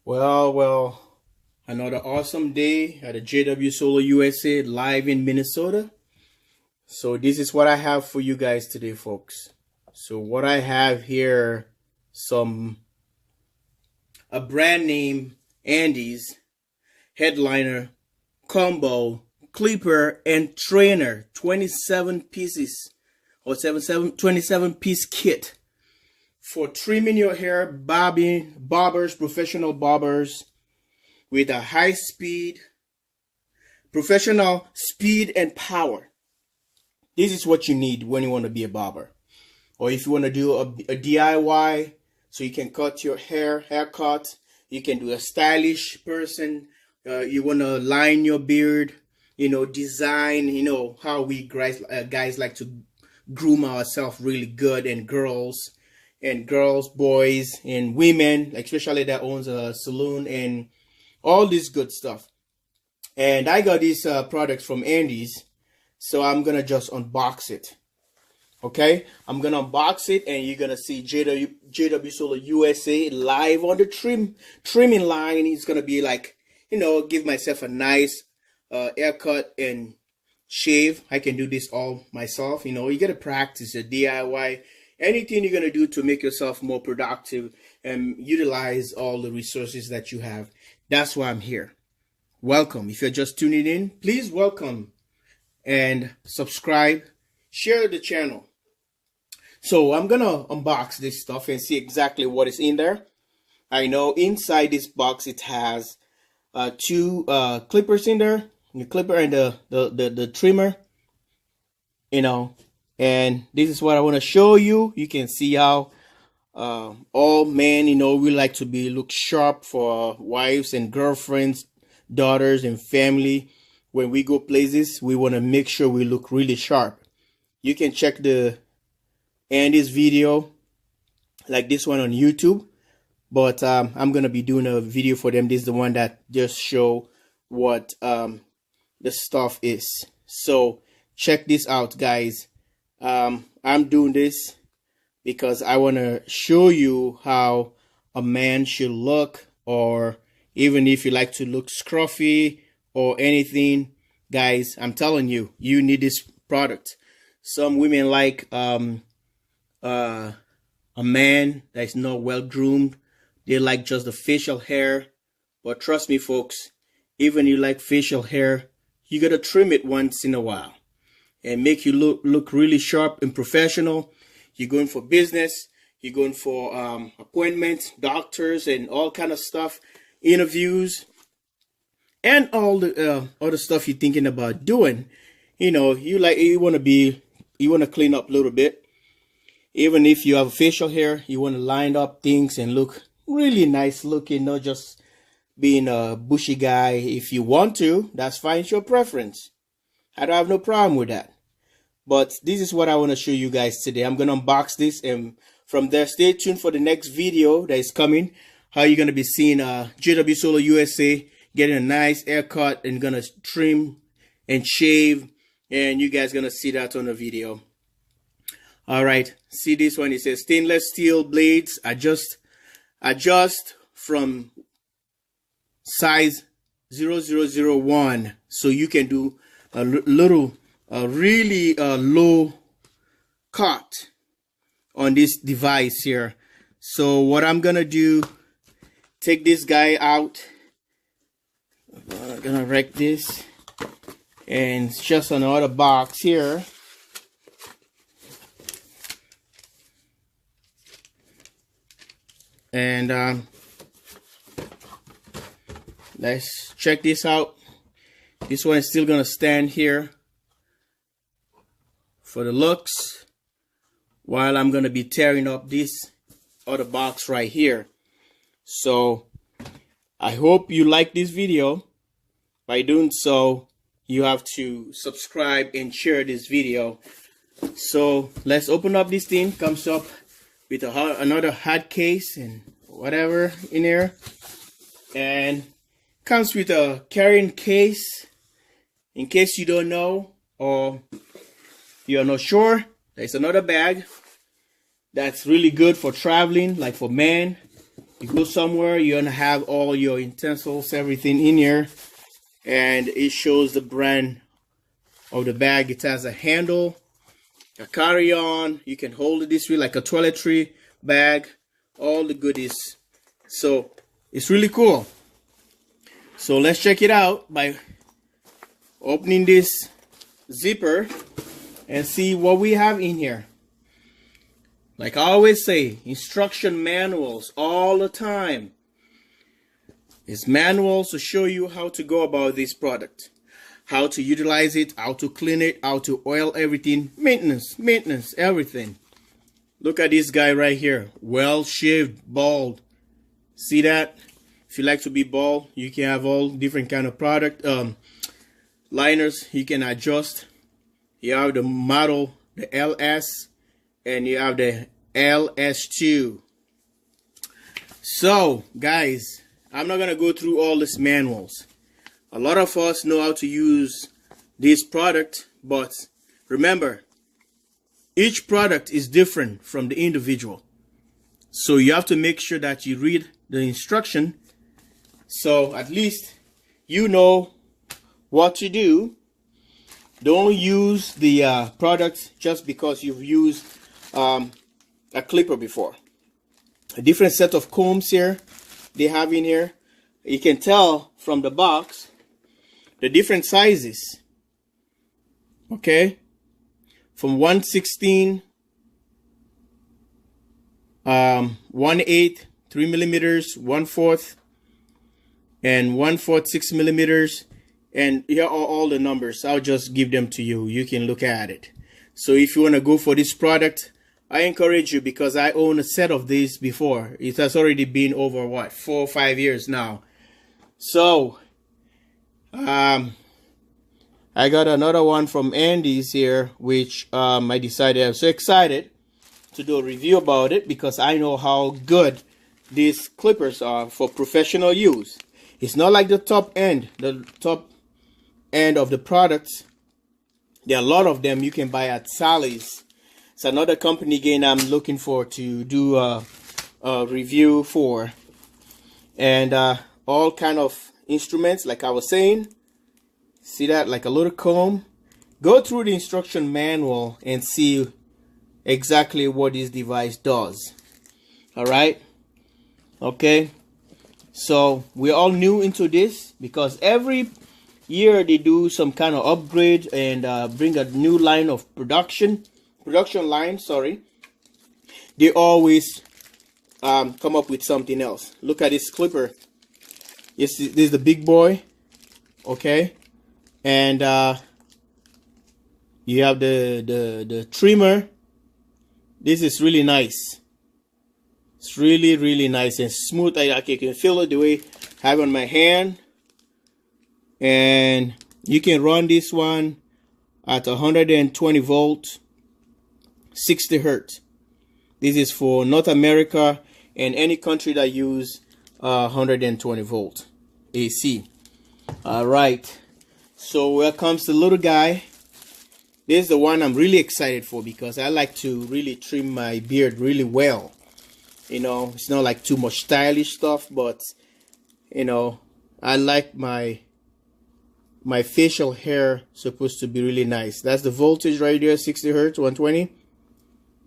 Well, another awesome day at the jwsolarusa live in Minnesota. So this is what I have for you guys today, folks. So what I have here, a brand name Andis headliner combo clipper and trainer, 27 pieces or 27 piece kit for trimming your hair, professional barbers with a high speed, professional speed and power. This is what you need when you want to be a barber, or if you want to do a DIY, so you can cut your haircut. You can do a stylish person. You want to line your beard, design, how we guys like to groom ourselves really good, and girls, boys, and women, especially that owns a saloon and all this good stuff. And I got these products from Andis, so I'm gonna just unbox it. Okay, I'm gonna unbox it, and you're gonna see jwsolarusa live on the trimming line. It's gonna be like, give myself a nice haircut and shave. I can do this all myself. You gotta practice a DIY. Anything you're gonna do to make yourself more productive and utilize all the resources that you have. That's why I'm here. Welcome. If you're just tuning in, please welcome and subscribe, share the channel. So I'm gonna unbox this stuff and see exactly what is in there. I know inside this box it has two clippers in there, the clipper and the trimmer, and this is what I want to show you. You can see how all men, we like to look sharp for our wives and girlfriends, daughters and family. When we go places, we want to make sure we look really sharp. You can check the Andis video like this one on YouTube, but I'm gonna be doing a video for them. This is the one that just show what the stuff is. So check this out, guys. I'm doing this because I want to show you how a man should look, or even if you like to look scruffy or anything, guys, I'm telling you, you need this product. Some women like a man that's not well groomed. They like just the facial hair. But trust me, folks, even you like facial hair, you gotta trim it once in a while and make you look really sharp and professional. You're going for business, you're going for appointments, doctors, and all kind of stuff, interviews, and all the other stuff you're thinking about doing. You want to clean up a little bit. Even if you have facial hair, you want to line up things and look really nice looking, not just being a bushy guy. If you want to, that's fine, it's your preference. I don't have no problem with that. But this is what I want to show you guys today. I'm going to unbox this, and from there, stay tuned for the next video that is coming. How you're going to be seeing jwsolarusa getting a nice haircut and going to trim and shave. And you guys going to see that on the video. All right, see this one. It says stainless steel blades. Adjust from size 0001, so you can do a really low cut on this device here. So what I'm gonna do, take this guy out. I'm gonna wreck this, and it's just another box here. And let's check this out. This one is still gonna stand here for the looks, while I'm gonna be tearing up this other box right here. So I hope you like this video. By doing so, you have to subscribe and share this video. So let's open up this thing. Comes up with another hard case and whatever in there, and comes with a carrying case in case you don't know or you're not sure. There's another bag that's really good for traveling, like for men. You go somewhere, you're gonna have all your utensils, everything in here, and it shows the brand of the bag. It has a handle, a carry-on. You can hold it this way like a toiletry bag, all the goodies. So it's really cool. So let's check it out by opening this zipper and see what we have in here. Like I always say, instruction manuals all the time. It's manuals to show you how to go about this product, how to utilize it, how to clean it, how to oil everything, maintenance, everything. Look at this guy right here, well shaved, bald. See that? If you like to be bald, you can have all different kind of product liners you can adjust. You have the model, the LS, and you have the LS2. So guys, I'm not gonna go through all these manuals. A lot of us know how to use this product, but remember, each product is different from the individual. So you have to make sure that you read the instruction, so at least you know what to do. Don't use the product just because you've used a clipper before. A different set of combs here they have in here. You can tell from the box the different sizes. Okay, from 1/16, 1/8, 3 millimeters, 1/4, and 1/4 6 millimeters. And here are all the numbers. I'll just give them to you. You can look at it. So if you want to go for this product, I encourage you, because I own a set of these before. It has already been over what, 4 or 5 years now. So I got another one from Andis here, which I decided, I'm so excited to do a review about it, because I know how good these clippers are for professional use. It's not like the top end of the products. There are a lot of them you can buy at Sally's. It's another company again I'm looking for to do a review for. And all kind of instruments, like I was saying. See that, like a little comb. Go through the instruction manual and see exactly what this device does. All right. Okay. So we're all new into this, because every year they do some kind of upgrade and bring a new line of production line, sorry. They always come up with something else. Look at this clipper. Yes, this is the big boy. Okay, and you have the trimmer. This is really nice. It's really nice and smooth. I can feel it the way I have on my hand. And you can run this one at 120 volts, 60 hertz. This is for North America and any country that use 120 volt AC. All right, so here comes the little guy. This is the one I'm really excited for, because I like to really trim my beard really well. You know, it's not like too much stylish stuff, but you know, I like my facial hair supposed to be really nice. That's the voltage right there, 60 hertz, 120.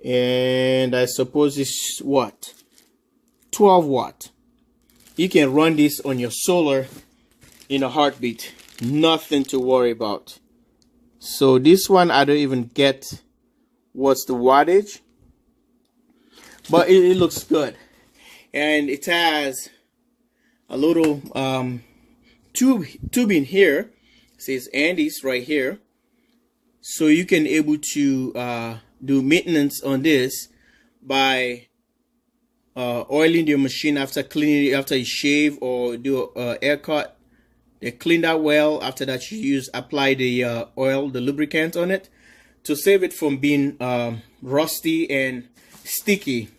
And I suppose it's what? 12 watt. You can run this on your solar in a heartbeat. Nothing to worry about. So this one, I don't even get what's the wattage, but it looks good. And it has a little tube in here. It says Andis right here, so you can able to do maintenance on this by oiling your machine after cleaning it, after you shave or do a haircut. They clean that well. After that, you apply the oil, the lubricant on it, to save it from being rusty and sticky.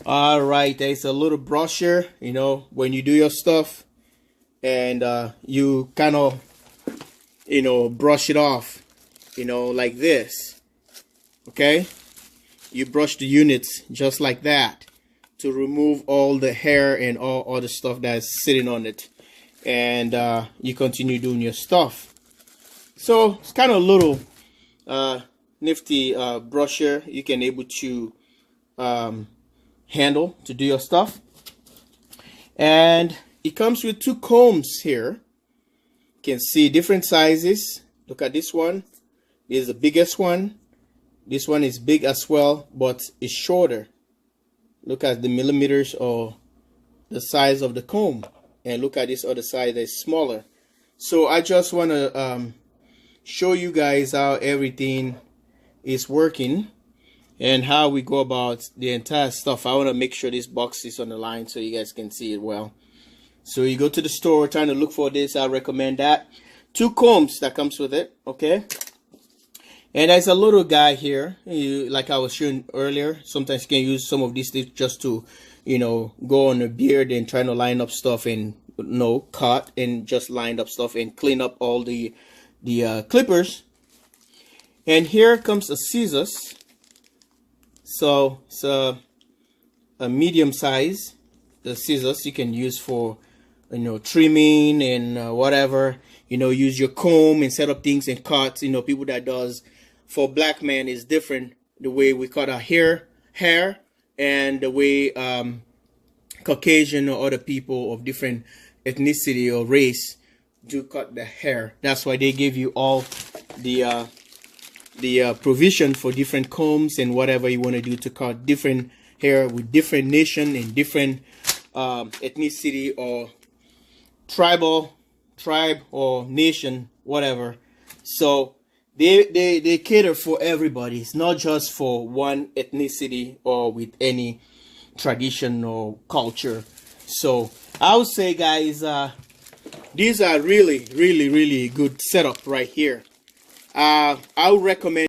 All right, there's a little brush here, you know, when you do your stuff, and you kind of, you know, brush it off, you know, like this. Okay, you brush the units just like that. to remove all the hair and all the stuff that's sitting on it, and you continue doing your stuff. So it's kind of a little nifty brusher you can able to handle to do your stuff. And it comes with 2 combs here. You can see different sizes. Look at this one. This is the biggest one. This one is big as well, but it's shorter. Look at the millimeters or the size of the comb, and look at this other side that's smaller. So I just want to show you guys how everything is working and how we go about the entire stuff. I want to make sure this box is on the line so you guys can see it well. So you go to the store trying to look for this, I recommend that. 2 combs that comes with it, okay? And there's a little guy here, like I was showing earlier. Sometimes you can use some of these things just to, you know, go on a beard and trying to line up stuff and, you know, cut and just line up stuff and clean up all the clippers. And here comes a scissors. So it's a medium size. The scissors you can use for, you know, trimming and whatever. You know, use your comb and set up things and cut. You know, people that does. For black man is different, the way we cut our hair, and the way Caucasian or other people of different ethnicity or race do cut the hair. That's why they give you all the provision for different combs and whatever you want to do to cut different hair with different nation and different ethnicity or tribe or nation, whatever. So they cater for everybody. It's not just for one ethnicity or with any tradition or culture. So I would say, guys, these are really good setup right here. I would recommend